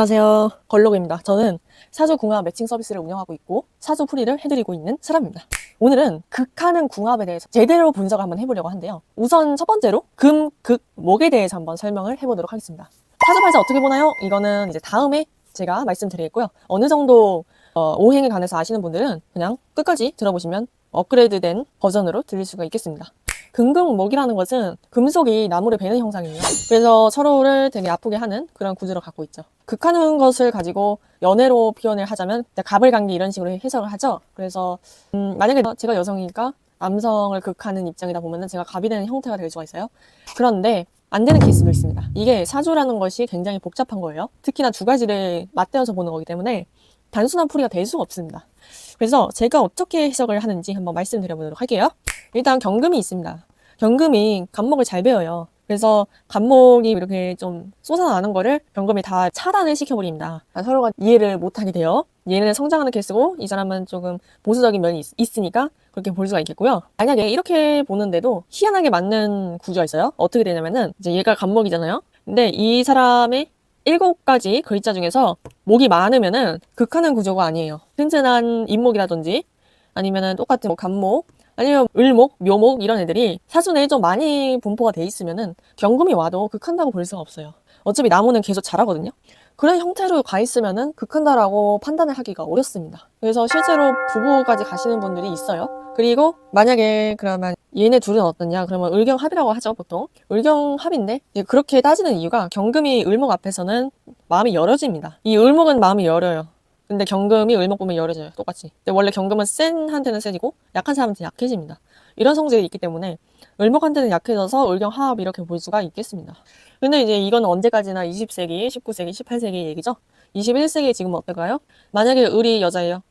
안녕하세요. 걸로그입니다. 저는 사주궁합 매칭 서비스를 운영하고 있고 사주풀이를 해드리고 있는 사람입니다. 오늘은 극하는 궁합에 대해서 제대로 분석을 한번 해보려고 하는데요. 우선 첫 번째로 금, 극, 목에 대해서 한번 설명을 해보도록 하겠습니다. 사주팔자 어떻게 보나요? 이거는 이제 다음에 제가 말씀드리겠고요. 어느 정도 오행에 관해서 아시는 분들은 그냥 끝까지 들어보시면 업그레이드된 버전으로 들릴 수가 있겠습니다. 금극목이라는 것은 금속이 나무를 베는 형상이에요. 그래서 서로를 되게 아프게 하는 그런 구조를 갖고 있죠. 극하는 것을 가지고 연애로 표현을 하자면 갑을강기 이런 식으로 해석을 하죠. 그래서 만약에 제가 여성이니까 남성을 극하는 입장이다 보면은 제가 갑이 되는 형태가 될 수가 있어요. 그런데 안 되는 케이스도 있습니다. 이게 사주라는 것이 굉장히 복잡한 거예요. 특히나 두 가지를 맞대어서 보는 거기 때문에 단순한 풀이가 될 수가 없습니다. 그래서 제가 어떻게 해석을 하는지 한번 말씀드려보도록 할게요. 일단 경금이 있습니다. 경금이 갑목을 잘 배워요. 그래서 갑목이 이렇게 좀 솟아나는 거를 경금이 다 차단을 시켜버립니다. 서로가 이해를 못하게 돼요. 얘는 성장하는 케이스고 이 사람은 조금 보수적인 면이 있으니까 그렇게 볼 수가 있겠고요. 만약에 이렇게 보는데도 희한하게 맞는 구조가 있어요. 어떻게 되냐면은 이제 얘가 갑목이잖아요. 근데 이 사람의 7가지 글자 중에서 목이 많으면은 극하는 구조가 아니에요. 튼튼한 임목이라든지 아니면은 똑같은 뭐 갑목 아니면 을목, 묘목 이런 애들이 사주내에 좀 많이 분포가 돼 있으면은 경금이 와도 극한다고 볼 수가 없어요. 어차피 나무는 계속 자라거든요. 그런 형태로 가 있으면은 극한다라고 판단을 하기가 어렵습니다. 그래서 실제로 부부까지 가시는 분들이 있어요. 그리고 만약에 그러면 얘네 둘은 어떠냐? 그러면 을경합이라고 하죠, 보통. 을경합인데 그렇게 따지는 이유가 경금이 을목 앞에서는 마음이 열어집니다. 이 을목은 마음이 열어요. 근데 경금이 을목 보면 열어져요. 똑같이. 근데 원래 경금은 센한테는 세지고 약한 사람한테 약해집니다. 이런 성질이 있기 때문에 을목한테는 약해져서 을경합 이렇게 볼 수가 있겠습니다. 근데 이제 이건 언제까지나 20세기, 19세기, 18세기 얘기죠. 21세기 지금 어떨까요? 만약에 을이 여자예요.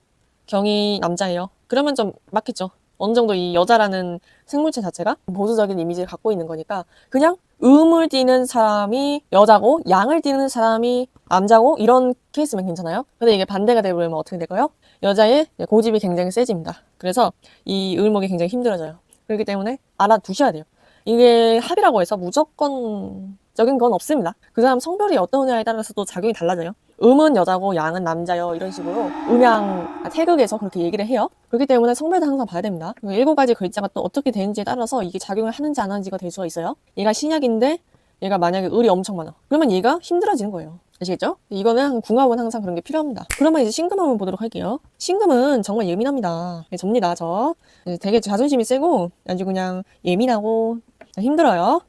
경이 남자예요. 그러면 좀 맞겠죠. 어느 정도 이 여자라는 생물체 자체가 보수적인 이미지를 갖고 있는 거니까 그냥 음을 띠는 사람이 여자고 양을 띠는 사람이 남자고 이런 케이스면 괜찮아요. 근데 이게 반대가 되버리면 어떻게 될까요? 여자의 고집이 굉장히 세집니다. 그래서 이 을목이 굉장히 힘들어져요. 그렇기 때문에 알아두셔야 돼요. 이게 합이라고 해서 무조건적인 건 없습니다. 그 사람 성별이 어떠냐에 따라서 또 작용이 달라져요. 음은 여자고 양은 남자요 이런 식으로 태극에서 그렇게 얘기를 해요. 그렇기 때문에 성별도 항상 봐야 됩니다. 7가지 글자가 또 어떻게 되는지에 따라서 이게 작용을 하는지 안 하는지가 될 수가 있어요. 얘가 신약인데 얘가 만약에 을이 엄청 많아. 그러면 얘가 힘들어지는 거예요. 아시겠죠? 이거는 궁합은 항상 그런 게 필요합니다. 그러면 이제 신금 한번 보도록 할게요. 신금은 정말 예민합니다. 접니다, 저. 되게 자존심이 세고 아주 그냥 예민하고 힘들어요.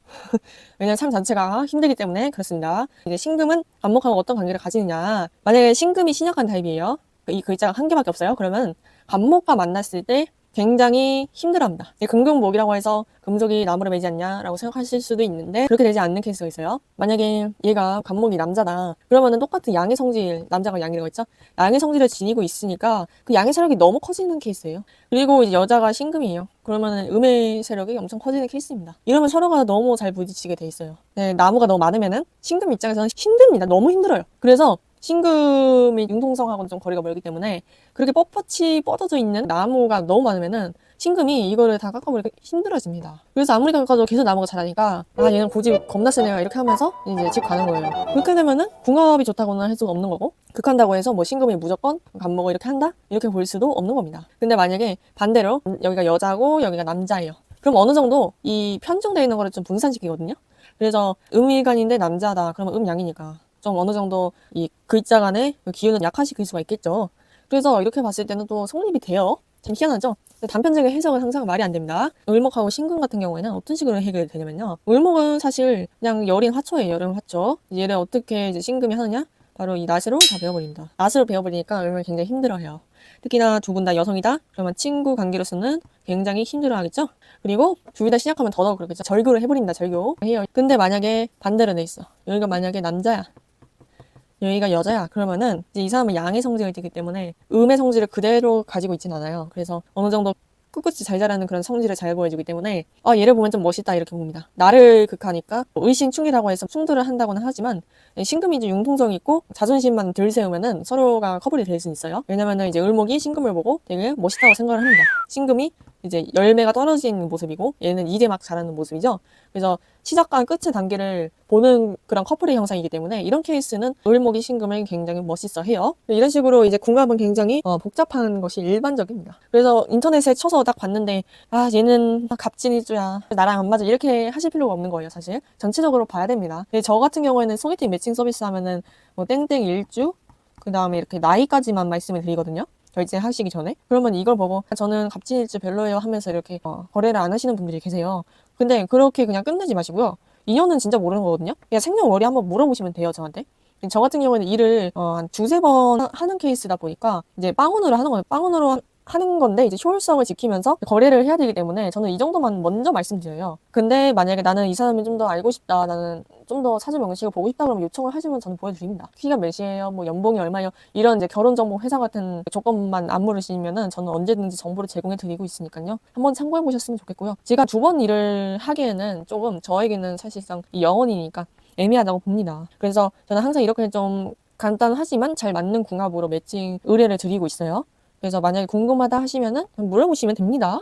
왜냐면 삶 자체가 힘들기 때문에 그렇습니다. 이제 신금은 갑목하고 어떤 관계를 가지느냐. 만약에 신금이 신약한 타입이에요. 이 글자가 한 개밖에 없어요. 그러면 갑목과 만났을 때 굉장히 힘들어합니다. 금극목이라고 해서 금속이 나무를 매지 않냐라고 생각하실 수도 있는데 그렇게 되지 않는 케이스가 있어요. 만약에 얘가 갑목이 남자다. 그러면은 똑같은 양의 성질, 남자가 양이라고 했죠? 양의 성질을 지니고 있으니까 그 양의 세력이 너무 커지는 케이스예요. 그리고 이제 여자가 신금이에요. 그러면은 음의 세력이 엄청 커지는 케이스입니다. 이러면 서로가 너무 잘 부딪히게 돼 있어요. 네, 나무가 너무 많으면은 신금 입장에서는 힘듭니다. 너무 힘들어요. 그래서 신금이 융통성하고는 좀 거리가 멀기 때문에 그렇게 뻣뻣이 뻗어져 있는 나무가 너무 많으면은 신금이 이거를 다 깎아버리기 힘들어집니다. 그래서 아무리 깎아도 계속 나무가 자라니까 얘는 고집 겁나 세네요 이렇게 하면서 이제 집 가는 거예요. 그렇게 되면은 궁합이 좋다고는 할 수가 없는 거고 극한다고 해서 뭐 신금이 무조건 갑목을 이렇게 한다? 이렇게 볼 수도 없는 겁니다. 근데 만약에 반대로 여기가 여자고 여기가 남자예요. 그럼 어느 정도 이 편중되어 있는 거를 좀 분산시키거든요. 그래서 음일간인데 남자다. 그러면 음양이니까 좀 어느 정도 이 글자 간의 기운을 약화시킬 수가 있겠죠. 그래서 이렇게 봤을 때는 또 성립이 돼요. 참 희한하죠? 단편적인 해석은 항상 말이 안 됩니다. 을목하고 신금 같은 경우에는 어떤 식으로 해결이 되냐면요. 을목은 사실 그냥 여린 화초예요. 여린 화초. 얘를 어떻게 이제 신금이 하느냐? 바로 이 낫으로 다 베어버립니다. 낫으로 베어버리니까 을목이 굉장히 힘들어해요. 특히나 두 분 다 여성이다? 그러면 친구 관계로서는 굉장히 힘들어하겠죠? 그리고 둘 다 시작하면 더더욱 그렇겠죠. 절교를 해버린다. 절교 해요. 근데 만약에 반대로 돼 있어. 여기가 만약에 남자야. 여기가 여자야. 그러면은 이제 이 사람은 양의 성질을 띠기 때문에 음의 성질을 그대로 가지고 있진 않아요. 그래서 어느 정도 꿋꿋이 잘 자라는 그런 성질을 잘 보여주기 때문에 얘를 보면 좀 멋있다 이렇게 봅니다. 나를 극하니까 의신충이라고 해서 충돌을 한다고는 하지만 신금이 이제 융통성이 있고 자존심만 덜 세우면은 서로가 커플이 될 수 있어요. 왜냐면은 이제 을목이 신금을 보고 되게 멋있다고 생각을 합니다. 신금이 이제 열매가 떨어지는 모습이고 얘는 이제 막 자라는 모습이죠. 그래서 시작과 끝의 단계를 보는 그런 커플의 형상이기 때문에 이런 케이스는 을목이 신금을 굉장히 멋있어 해요. 이런 식으로 이제 궁합은 굉장히 복잡한 것이 일반적입니다. 그래서 인터넷에 쳐서 딱 봤는데 아 얘는 갑진일주야 나랑 안 맞아 이렇게 하실 필요가 없는 거예요. 사실 전체적으로 봐야 됩니다. 근데 저 같은 경우에는 소개팅 매칭 서비스 하면은 뭐 땡땡 일주 그 다음에 이렇게 나이까지만 말씀을 드리거든요. 결제하시기 전에. 그러면 이걸 보고 저는 갑진일주 별로예요 하면서 이렇게 거래를 안 하시는 분들이 계세요. 근데 그렇게 그냥 끝내지 마시고요. 인연은 진짜 모르는 거거든요. 그냥 생년월일 한번 물어보시면 돼요, 저한테. 저 같은 경우에는 일을 한 두세 번 하는 케이스다 보니까 이제 빵운으로 하는 거예요. 빵운으로 하는 건데 이제 효율성을 지키면서 거래를 해야 되기 때문에 저는 이 정도만 먼저 말씀드려요. 근데 만약에 나는 이 사람이 좀 더 알고 싶다, 나는 좀 더 사주 명식을 보고 싶다 그러면 요청을 하시면 저는 보여드립니다. 키가 몇이에요, 뭐 연봉이 얼마예요, 이런 이제 결혼정보 회사 같은 조건만 안 물으시면은 저는 언제든지 정보를 제공해 드리고 있으니까요. 한번 참고해 보셨으면 좋겠고요. 제가 두 번 일을 하기에는 조금 저에게는 사실상 이 영혼이니까 애매하다고 봅니다. 그래서 저는 항상 이렇게 좀 간단하지만 잘 맞는 궁합으로 매칭 의뢰를 드리고 있어요. 그래서 만약에 궁금하다 하시면은 물어보시면 됩니다.